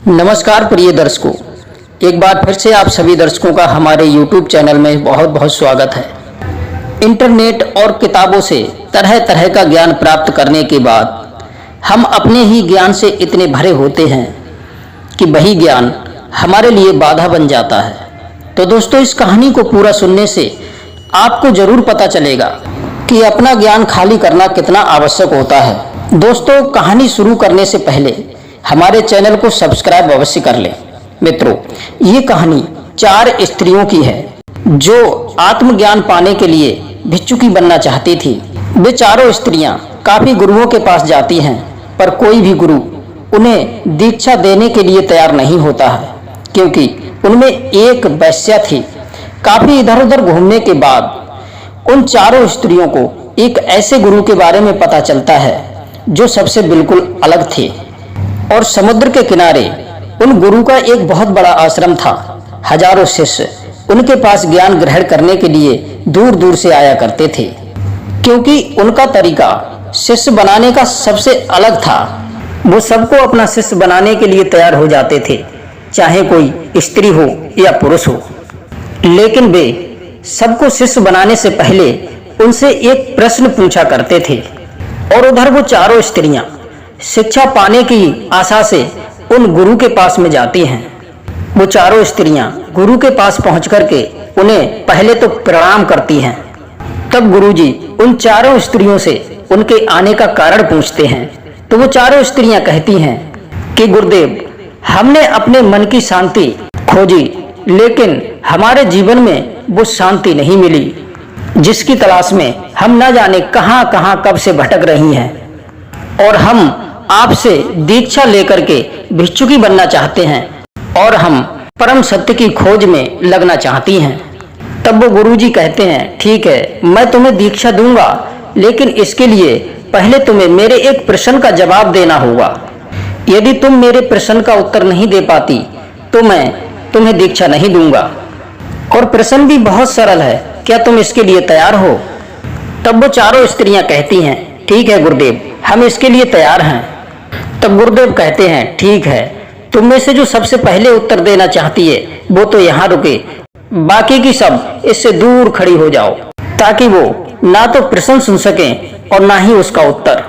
नमस्कार प्रिय दर्शकों, एक बार फिर से आप सभी दर्शकों का हमारे YouTube चैनल में बहुत बहुत स्वागत है। इंटरनेट और किताबों से तरह तरह का ज्ञान प्राप्त करने के बाद हम अपने ही ज्ञान से इतने भरे होते हैं कि वही ज्ञान हमारे लिए बाधा बन जाता है। तो दोस्तों, इस कहानी को पूरा सुनने से आपको जरूर पता चलेगा कि अपना ज्ञान खाली करना कितना आवश्यक होता है। दोस्तों, कहानी शुरू करने से पहले हमारे चैनल को सब्सक्राइब अवश्य कर लें। मित्रों, ये कहानी 4 स्त्रियों की है जो आत्मज्ञान पाने के लिए भिक्षुकी बनना चाहती थी। वे चारों स्त्रियां काफी गुरुओं के पास जाती हैं, पर कोई भी गुरु उन्हें दीक्षा देने के लिए तैयार नहीं होता है, क्योंकि उनमें एक वैश्या थी। काफी इधर उधर घूमने के बाद उन चारों स्त्रियों को एक ऐसे गुरु के बारे में पता चलता है जो सबसे बिल्कुल अलग थे। और समुद्र के किनारे उन गुरु का एक बहुत बड़ा आश्रम था। हजारों शिष्य उनके पास ज्ञान ग्रहण करने के लिए दूर दूर से आया करते थे, क्योंकि उनका तरीका शिष्य बनाने का सबसे अलग था। वो सबको अपना शिष्य बनाने के लिए तैयार हो जाते थे, चाहे कोई स्त्री हो या पुरुष हो। लेकिन वे सबको शिष्य बनाने से पहले उनसे एक प्रश्न पूछा करते थे। और उधर वो चारों स्त्रियां शिक्षा पाने की आशा से उन गुरु के पास में जाती हैं। वो चारों स्त्रियां गुरु के पास पहुंच करके उन्हें पहले तो प्रणाम करती हैं। तब गुरुजी उन चारों स्त्रियों से उनके आने का कारण पूछते हैं। तो वो चारों स्त्रियां कहती हैं कि गुरुदेव, हमने अपने मन की शांति खोजी, लेकिन हमारे जीवन में वो शांति नहीं मिली जिसकी तलाश में हम न जाने कहां कहां कब से भटक रही हैं। और हम आपसे दीक्षा लेकर के भिक्षुकी बनना चाहते हैं और हम परम सत्य की खोज में लगना चाहती हैं। तब वो गुरुजी कहते हैं, ठीक है, मैं तुम्हें दीक्षा दूंगा, लेकिन इसके लिए पहले तुम्हें मेरे एक प्रश्न का जवाब देना होगा। यदि तुम मेरे प्रश्न का उत्तर नहीं दे पाती तो मैं तुम्हें दीक्षा नहीं दूंगा। और प्रश्न भी बहुत सरल है, क्या तुम इसके लिए तैयार हो? तब वो चारों स्त्रियां कहती हैं, ठीक है गुरुदेव, हम इसके लिए तैयार हैं। तब गुरुदेव कहते हैं, ठीक है, तुम में से जो सबसे पहले उत्तर देना चाहती है वो तो यहाँ रुके, बाकी की सब इससे दूर खड़ी हो जाओ, ताकि वो ना तो प्रश्न सुन सकें और ना ही उसका उत्तर।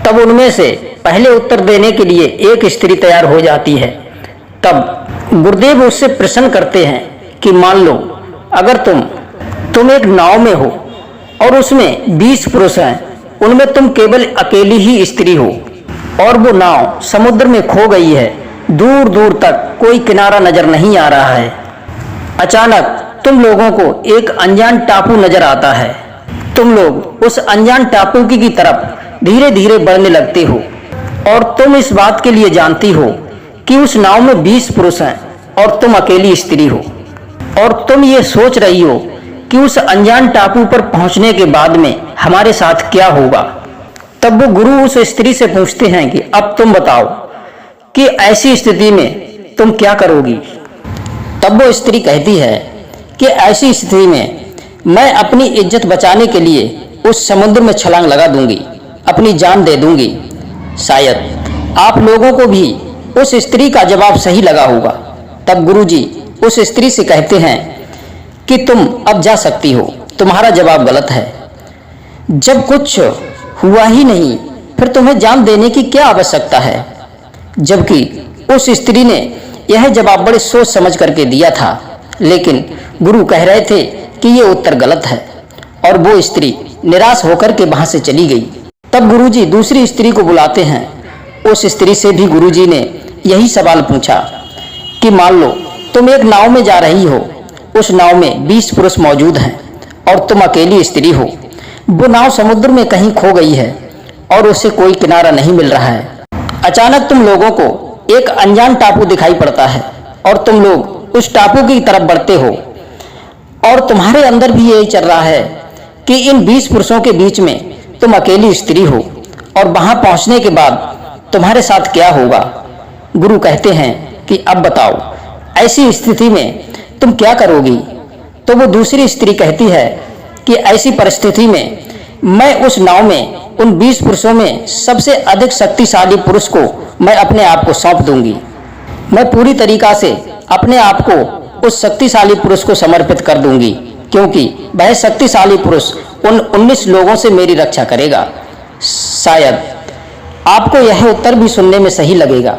तब उनमें से पहले उत्तर देने के लिए एक स्त्री तैयार हो जाती है। तब गुरुदेव उससे प्रश्न करते हैं कि मान लो अगर तुम एक नाव में हो और उसमें 20 पुरुष हैं, उनमें तुम केवल अकेली ही स्त्री हो और वो नाव समुद्र में खो गई है। दूर दूर तक कोई किनारा नजर नहीं आ रहा है। अचानक तुम लोगों को एक अनजान टापू नजर आता है। तुम लोग उस अनजान टापू की तरफ धीरे धीरे बढ़ने लगते हो और तुम इस बात के लिए जानती हो कि उस नाव में 20 पुरुष हैं और तुम अकेली स्त्री हो। और तुम ये सोच रही हो कि उस अनजान टापू पर पहुंचने के बाद में हमारे साथ क्या होगा। तब वो गुरु उस स्त्री से पूछते हैं कि अब तुम बताओ कि ऐसी स्थिति में तुम क्या करोगी। तब वो स्त्री कहती है कि ऐसी स्थिति में मैं अपनी इज्जत बचाने के लिए उस समुद्र में छलांग लगा दूंगी, अपनी जान दे दूंगी। शायद आप लोगों को भी उस स्त्री का जवाब सही लगा होगा। तब गुरुजी उस स्त्री से कहते हैं कि तुम अब जा सकती हो, तुम्हारा जवाब गलत है। जब कुछ हुआ ही नहीं, फिर तुम्हें जान देने की क्या आवश्यकता है। जबकि उस स्त्री ने यह जवाब बड़े सोच समझ करके दिया था, लेकिन गुरु कह रहे थे कि यह उत्तर गलत है और वो स्त्री निराश होकर के वहां से चली गई। तब गुरुजी दूसरी स्त्री को बुलाते हैं। उस स्त्री से भी गुरुजी ने यही सवाल पूछा कि मान लो तुम एक नाव में जा रही हो, उस नाव में 20 पुरुष मौजूद हैं और तुम अकेली स्त्री हो। वो नाव समुद्र में कहीं खो गई है और उसे कोई किनारा नहीं मिल रहा है। अचानक तुम लोगों को एक अनजान टापू दिखाई पड़ता है और तुम लोग उस टापू की तरफ बढ़ते हो और तुम्हारे अंदर भी यही चल रहा है कि इन 20 पुरुषों के बीच में तुम अकेली स्त्री हो और वहां पहुंचने के बाद तुम्हारे साथ क्या होगा। गुरु कहते हैं कि अब बताओ ऐसी स्थिति में तुम क्या करोगी। तो वो दूसरी स्त्री कहती है कि ऐसी परिस्थिति में मैं उस नाव में उन 20 पुरुषों में सबसे अधिक शक्तिशाली पुरुष को मैं अपने आप को सौंप दूंगी। मैं पूरी तरीका से अपने आप को उस शक्तिशाली पुरुष को समर्पित कर दूंगी, क्योंकि वह शक्तिशाली पुरुष उन 19 लोगों से मेरी रक्षा करेगा। शायद आपको यह उत्तर भी सुनने में सही लगेगा,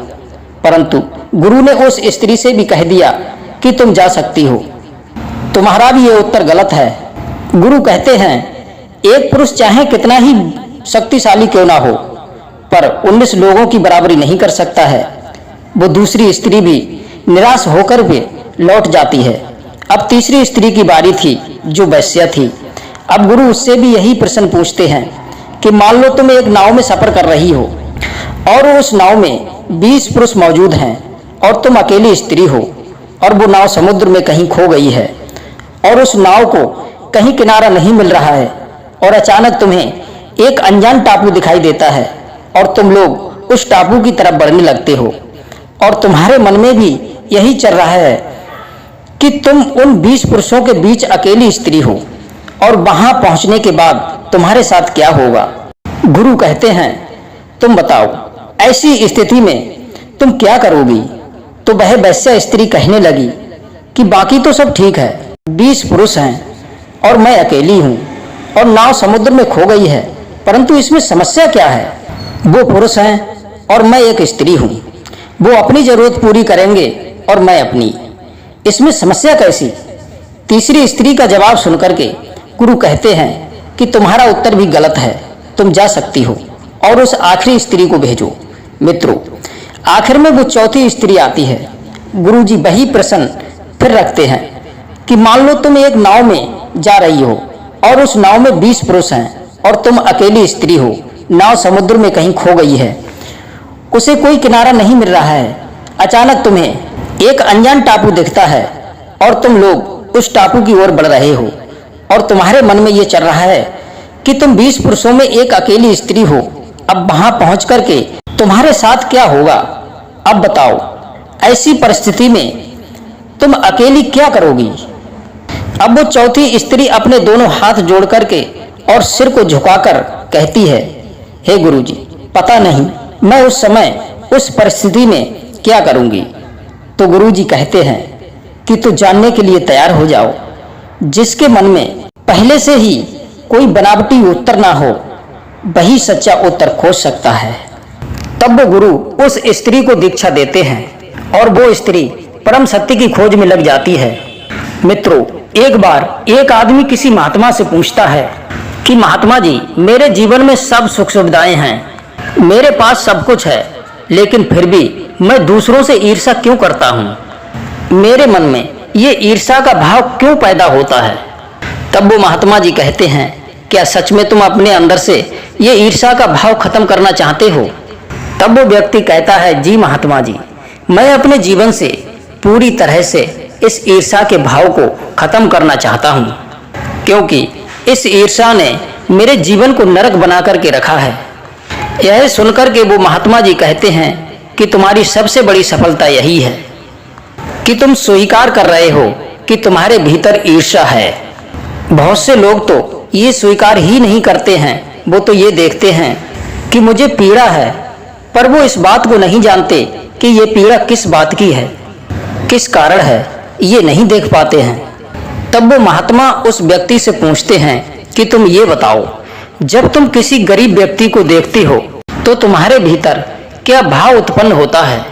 परंतु गुरु ने उस स्त्री से भी कह दिया कि तुम जा सकती हो। तुम्हारा भी यह उत्तर गलत है। गुरु कहते हैं, एक पुरुष चाहे कितना ही शक्तिशाली क्यों ना हो, पर 19 लोगों की बराबरी नहीं कर सकता है। वो दूसरी स्त्री भी निराश होकर भी लौट जाती है। अब तीसरी स्त्री की बारी थी, जो वैश्या थी। अब गुरु उससे भी यही प्रश्न पूछते हैं कि मान लो तुम एक नाव में सफर कर रही हो और उस नाव में 20 पुरुष मौजूद हैं और तुम अकेली स्त्री हो, और वो नाव समुद्र में कहीं खो गई है और उस नाव को कहीं किनारा नहीं मिल रहा है, और अचानक तुम्हें एक अनजान टापू दिखाई देता है और तुम लोग उस टापू की तरफ बढ़ने लगते हो, और तुम्हारे मन में भी यही चल रहा है कि तुम उन 20 पुरुषों के बीच अकेली स्त्री हो, और वहां पहुंचने के बाद तुम्हारे साथ क्या होगा। गुरु कहते हैं, तुम बताओ, ऐसी स्थिति में तुम क्या करोगी। तो वह वैश्या स्त्री कहने लगी कि बाकी तो सब ठीक है, 20 पुरुष हैं और मैं अकेली हूँ, और नाव समुद्र में खो गई है, परंतु इसमें समस्या क्या है। वो पुरुष हैं और मैं एक स्त्री हूँ, वो अपनी जरूरत पूरी करेंगे और मैं अपनी, इसमें समस्या कैसी। तीसरी स्त्री का जवाब सुनकर के गुरु कहते हैं कि तुम्हारा उत्तर भी गलत है, तुम जा सकती हो और उस आखिरी स्त्री को भेजो। मित्रों, आखिर में वो चौथी स्त्री आती है। गुरुजी वही प्रश्न फिर रखते हैं कि मान लो तुम एक नाव में जा रही हो और उस नाव में 20 पुरुष हैं और तुम अकेली स्त्री हो, नाव समुद्र में कहीं खो गई है, उसे कोई किनारा नहीं मिल रहा है। अचानक तुम्हें एक अनजान टापू दिखता है और तुम लोग उस टापू की ओर बढ़ रहे हो, और तुम्हारे मन में यह चल रहा है कि तुम 20 पुरुषों में एक अकेली स्त्री हो। अब वहां पहुंच करके तुम्हारे साथ क्या होगा। अब बताओ, ऐसी परिस्थिति में तुम अकेली क्या करोगी। अब वो चौथी स्त्री अपने दोनों हाथ जोड़ करके और सिर को झुकाकर कहती है, हे गुरुजी, पता नहीं मैं उस समय उस परिस्थिति में क्या करूंगी। तो गुरुजी कहते हैं कि तू जानने के लिए तैयार हो जाओ। जिसके मन में पहले से ही कोई बनावटी उत्तर ना हो, वही सच्चा उत्तर खोज सकता है। तब वो गुरु उस स्त्री को दीक्षा देते हैं और वो स्त्री परम सत्य की खोज में लग जाती है। मित्रों, एक बार एक आदमी किसी महात्मा से पूछता है कि महात्मा जी, मेरे जीवन में सब सुख सुविधाएं हैं, मेरे पास सब कुछ है, लेकिन फिर भी मैं दूसरों से ईर्ष्या क्यों करता हूँ। मेरे मन में ये ईर्ष्या का भाव क्यों पैदा होता है। तब वो महात्मा जी कहते हैं, क्या सच में तुम अपने अंदर से ये ईर्ष्या का भाव खत्म करना चाहते हो। तब वो व्यक्ति कहता है, जी महात्मा जी, मैं अपने जीवन से पूरी तरह से इस ईर्ष्या के भाव को खत्म करना चाहता हूँ, क्योंकि इस ईर्ष्या ने मेरे जीवन को नरक बना करके रखा है। यह सुनकर के वो महात्मा जी कहते हैं कि तुम्हारी सबसे बड़ी सफलता यही है कि तुम स्वीकार कर रहे हो कि तुम्हारे भीतर ईर्ष्या है। बहुत से लोग तो ये स्वीकार ही नहीं करते हैं, वो तो ये देखते हैं कि मुझे पीड़ा है, पर वो इस बात को नहीं जानते कि ये पीड़ा किस बात की है, किस कारण है, ये नहीं देख पाते हैं। तब वो महात्मा उस व्यक्ति से पूछते हैं कि तुम ये बताओ, जब तुम किसी गरीब व्यक्ति को देखते हो तो तुम्हारे भीतर क्या भाव उत्पन्न होता है।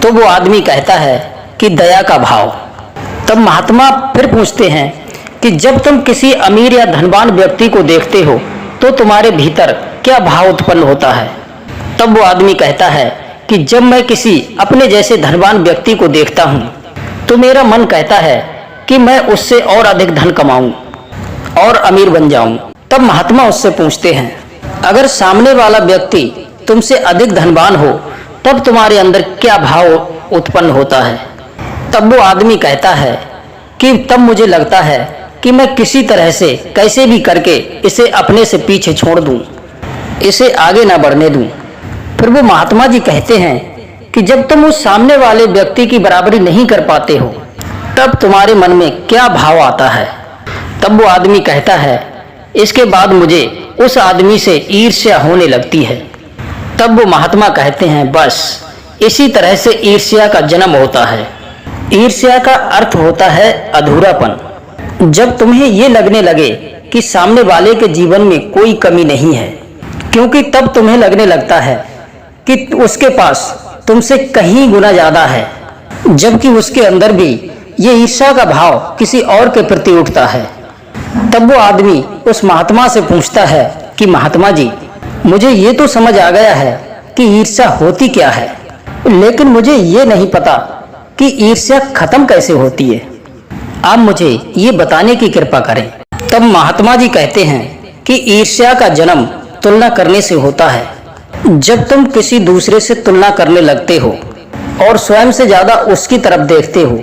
तो वो आदमी कहता है कि दया का भाव। तब महात्मा फिर पूछते हैं कि जब तुम किसी अमीर या धनवान व्यक्ति को देखते हो तो तुम्हारे भीतर क्या भाव उत्पन्न होता है। तब वो आदमी कहता है कि जब मैं किसी अपने जैसे धनवान व्यक्ति को देखता हूँ तो मेरा मन कहता है कि मैं उससे और अधिक धन कमाऊं और अमीर बन जाऊं। तब महात्मा उससे पूछते हैं, अगर सामने वाला व्यक्ति तुमसे अधिक धनवान हो तब तुम्हारे अंदर क्या भाव उत्पन्न होता है। तब वो आदमी कहता है कि तब मुझे लगता है कि मैं किसी तरह से कैसे भी करके इसे अपने से पीछे छोड़ दूं, इसे आगे ना बढ़ने दूं। फिर वो महात्मा जी कहते हैं कि जब तुम उस सामने वाले व्यक्ति की बराबरी नहीं कर पाते हो तब तुम्हारे मन में क्या भाव आता है। तब वो आदमी कहता है, इसके बाद मुझे उस आदमी से ईर्ष्या होने लगती है। तब वो महात्मा कहते हैं, बस इसी तरह से ईर्ष्या का जन्म होता है। ईर्ष्या का अर्थ होता है अधूरापन। जब तुम्हें ये लगने लगे कि सामने वाले के जीवन में कोई कमी नहीं है, क्योंकि तब तुम्हें लगने लगता है कि उसके पास तुमसे कहीं गुना ज्यादा है, जबकि उसके अंदर भी ये ईर्ष्या का भाव किसी और के प्रति उठता है। तब वो आदमी उस महात्मा से पूछता है कि महात्मा जी, मुझे ये तो समझ आ गया है कि ईर्ष्या होती क्या है, लेकिन मुझे ये नहीं पता कि ईर्ष्या खत्म कैसे होती है। आप मुझे ये बताने की कृपा करें। तब महात्मा जी कहते हैं कि ईर्ष्या का जन्म तुलना करने से होता है। जब तुम किसी दूसरे से तुलना करने लगते हो और स्वयं से ज्यादा उसकी तरफ देखते हो,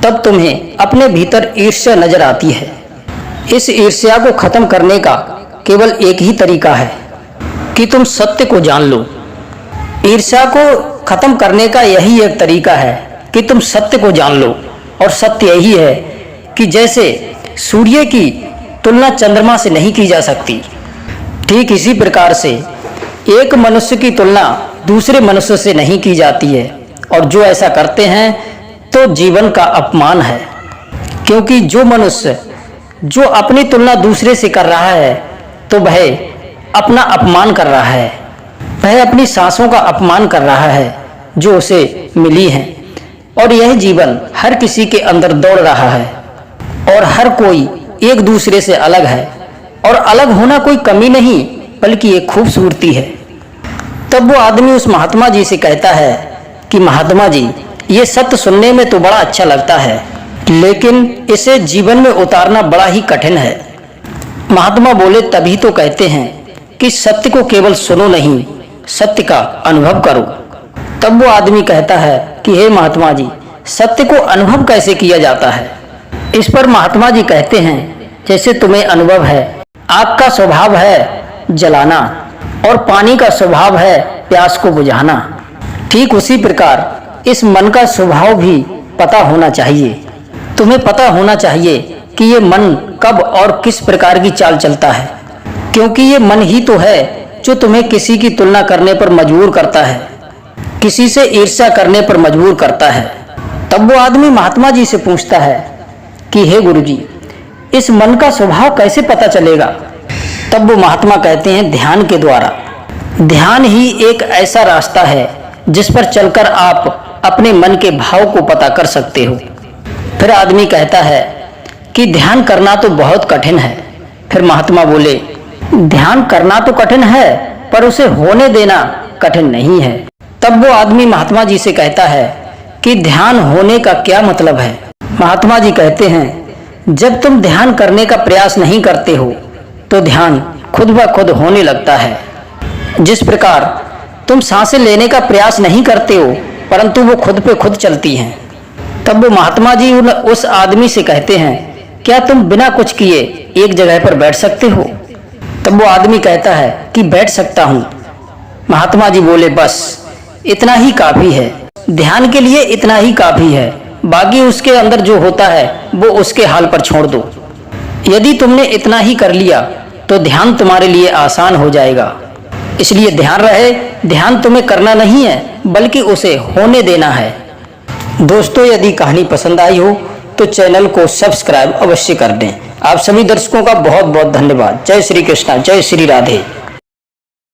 तब तुम्हें अपने भीतर ईर्ष्या नजर आती है। इस ईर्ष्या को खत्म करने का केवल एक ही तरीका है कि तुम सत्य को जान लो। ईर्ष्या को खत्म करने का यही एक तरीका है कि तुम सत्य को जान लो, और सत्य यही है कि जैसे सूर्य की तुलना चंद्रमा से नहीं की जा सकती, ठीक इसी प्रकार से एक मनुष्य की तुलना दूसरे मनुष्य से नहीं की जाती है। और जो ऐसा करते हैं तो जीवन का अपमान है, क्योंकि जो मनुष्य जो अपनी तुलना दूसरे से कर रहा है तो वह अपना अपमान कर रहा है, वह अपनी सांसों का अपमान कर रहा है जो उसे मिली हैं। और यह जीवन हर किसी के अंदर दौड़ रहा है, और हर कोई एक दूसरे से अलग है, और अलग होना कोई कमी नहीं बल्कि एक खूबसूरती है। तब वो आदमी उस महात्मा जी से कहता है कि महात्मा जी, ये सत्य सुनने में तो बड़ा अच्छा लगता है, लेकिन इसे जीवन में उतारना बड़ा ही कठिन है। महात्मा बोले तभी तो कहते हैं कि सत्य को केवल सुनो नहीं, सत्य का अनुभव करो। तब वो आदमी कहता है कि हे महात्मा जी, सत्य को अनुभव कैसे किया जाता है। इस पर महात्मा जी कहते हैं, जैसे तुम्हें अनुभव है आग का स्वभाव है जलाना और पानी का स्वभाव है प्यास को बुझाना, ठीक उसी प्रकार इस मन का स्वभाव भी पता होना चाहिए। तुम्हें पता होना चाहिए कि ये मन कब और किस प्रकार की चाल चलता है, क्योंकि ये मन ही तो है जो तुम्हें किसी की तुलना करने पर मजबूर करता है, किसी से ईर्ष्या करने पर मजबूर करता है। तब वो आदमी महात्मा जी से पूछता है कि हे गुरुजी, इस मन का स्वभाव कैसे पता चलेगा। तब वो महात्मा कहते हैं, ध्यान के द्वारा। ध्यान ही एक ऐसा रास्ता है जिस पर चलकर आप अपने मन के भाव को पता कर सकते हो। फिर आदमी कहता है कि ध्यान करना तो बहुत कठिन है। फिर महात्मा बोले, ध्यान करना तो कठिन है पर उसे होने देना कठिन नहीं है। तब वो आदमी महात्मा जी से कहता है कि ध्यान होने का क्या मतलब है। महात्मा जी कहते हैं, जब तुम ध्यान करने का प्रयास नहीं करते हो तो ध्यान खुद ब खुद होने लगता है। जिस प्रकार तुम सांसें लेने का प्रयास नहीं करते हो परंतु वो खुद पे खुद चलती हैं। तब वो महात्मा जी उस आदमी से कहते हैं, क्या तुम बिना कुछ किए एक जगह पर बैठ सकते हो। तब वो आदमी कहता है कि बैठ सकता हूँ। महात्मा जी बोले, बस इतना ही काफी है, ध्यान के लिए इतना ही काफी है, बाकी उसके अंदर जो होता है वो उसके हाल पर छोड़ दो। यदि तुमने इतना ही कर लिया तो ध्यान तुम्हारे लिए आसान हो जाएगा। इसलिए ध्यान रहे, ध्यान तुम्हें करना नहीं है बल्कि उसे होने देना है। दोस्तों, यदि कहानी पसंद आई हो तो चैनल को सब्सक्राइब अवश्य कर दें। आप सभी दर्शकों का बहुत बहुत धन्यवाद। जय श्री कृष्णा, जय श्री राधे।